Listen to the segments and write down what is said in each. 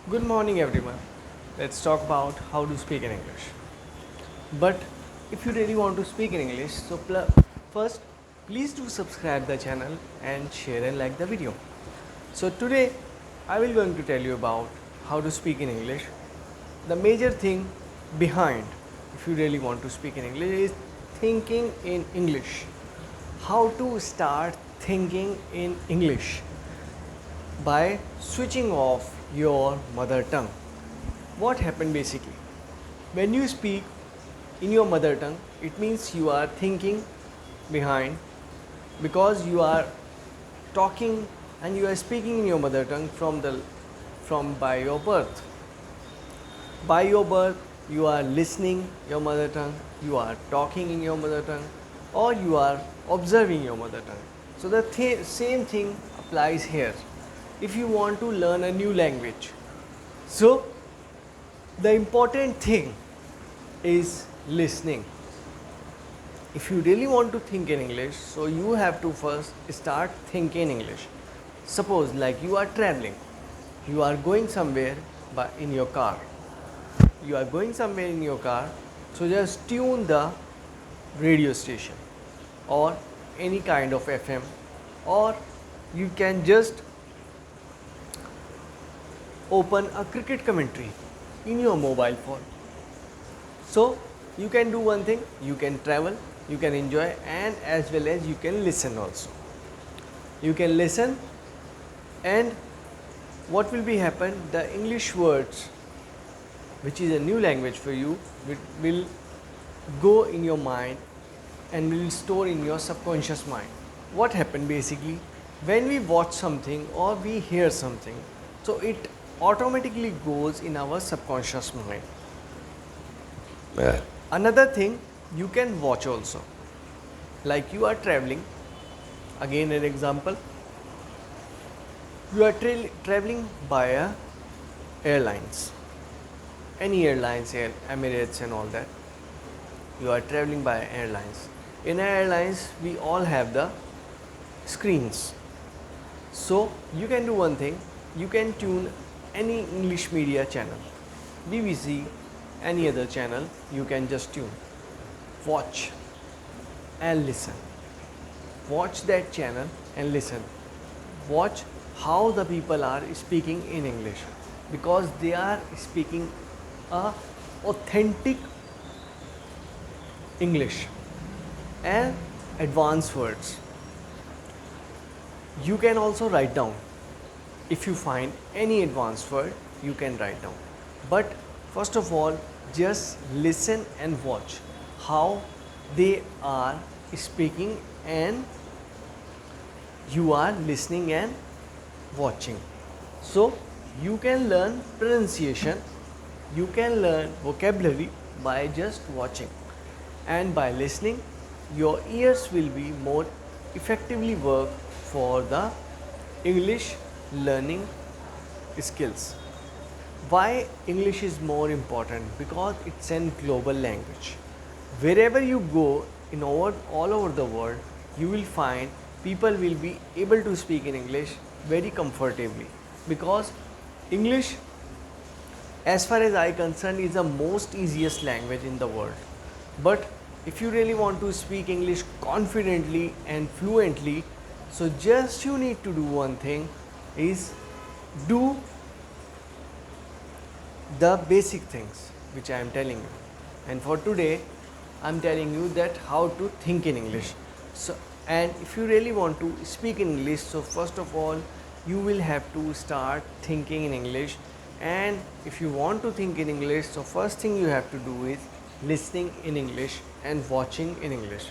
Good morning, everyone. Let's talk about how to speak in English. But if you really want to speak in English, first, please do subscribe the channel and share and like the video. So today, I will going to tell you about how to speak in English. The major thing behind, if you really want to speak in English, is thinking in English. How to start thinking in English by switching off your mother tongue. What happened basically? When you speak in your mother tongue, it means you are thinking behind because you are talking and you are speaking in your mother tongue from by your birth. By your birth, you are listening your mother tongue, you are talking in your mother tongue, or you are observing your mother tongue. So the same thing applies here. If you want to learn a new language, so the important thing is listening. If you really want to think in English, so you have to first start thinking English. Suppose like you are traveling, you are going somewhere in your car. You are going somewhere in your car, so just tune the radio station or any kind of FM, or you can just open a cricket commentary in your mobile phone. So you can do one thing, you can travel, you can enjoy, and as well as you can listen also. You can listen, and what will be happen, the English words, which is a new language for you, will go in your mind and will store in your subconscious mind. What happened basically, when we watch something or we hear something, so it automatically goes in our subconscious mind. Another thing, you can watch also. Like you are traveling, again an example, you are traveling by airlines, any airlines, Air Emirates and all that. You are traveling by airlines. In airlines, we all have the screens. So you can do one thing, you can tune any English media channel, BBC, any other channel, you can just tune, watch and listen. Watch that channel and listen. Watch how the people are speaking in English, because they are speaking a authentic English and advanced words. You can also write down. If you find any advanced word, you can write down. But first of all, just listen and watch how they are speaking, and you are listening and watching. So you can learn pronunciation, you can learn vocabulary by just watching, and by listening, your ears will be more effectively work for the English learning skills. Why English is more important? Because it's a global language. Wherever you go all over the world, you will find people will be able to speak in English very comfortably, because English, as far as I concerned, is the most easiest language in the world. But if you really want to speak English confidently and fluently, so just you need to do one thing, is do the basic things which I am telling you. And for today, I am telling you that how to think in English. So, and if you really want to speak in English, so first of all, you will have to start thinking in English. And if you want to think in English, so first thing you have to do is listening in English and watching in English.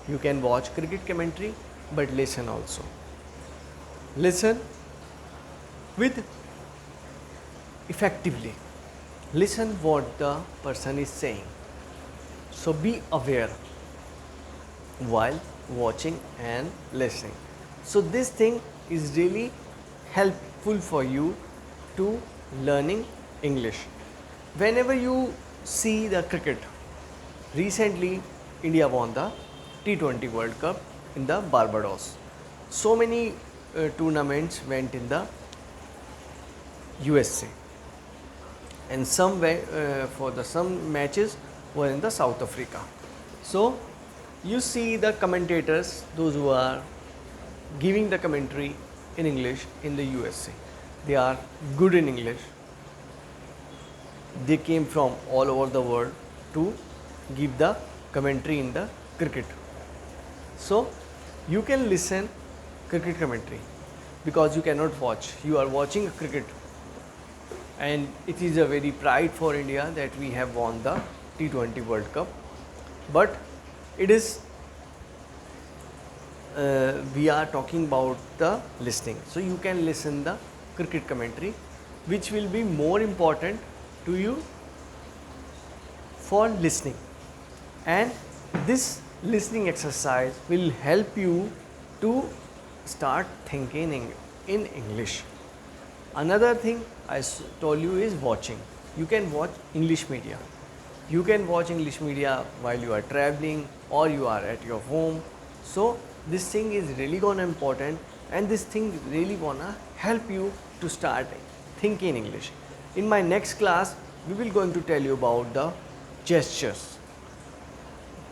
You can watch cricket commentary, but listen also. Listen with effectively. Listen what the person is saying. So be aware while watching and listening. So this thing is really helpful for you to learning English. Whenever you see the cricket, recently India won the T20 World Cup in the Barbados. So many tournaments went in the USA, and for the some matches were in the South Africa. So you see the commentators, those who are giving the commentary in English in the USA, they are good in English. They came from all over the world to give the commentary in the cricket. So you can listen cricket commentary because you cannot watch. You are watching a cricket, and it is a very pride for India that we have won the T20 World Cup. But it is we are talking about the listening. So you can listen the cricket commentary, which will be more important to you for listening, and this listening exercise will help you to start thinking in English. Another thing I told you is watching. You can watch English media. You can watch English media while you are traveling or you are at your home. So this thing is really gonna important, and this thing really wanna help you to start thinking English. In my next class, we will going to tell you about the gestures.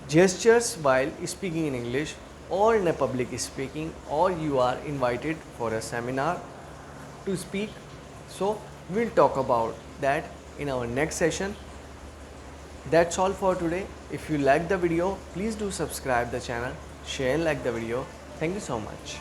Gestures while speaking in English or in a public speaking, or you are invited for a seminar to speak. So we'll talk about that in our next session. That's all for today. If you like the video, please do subscribe the channel, share and like the video. Thank you so much.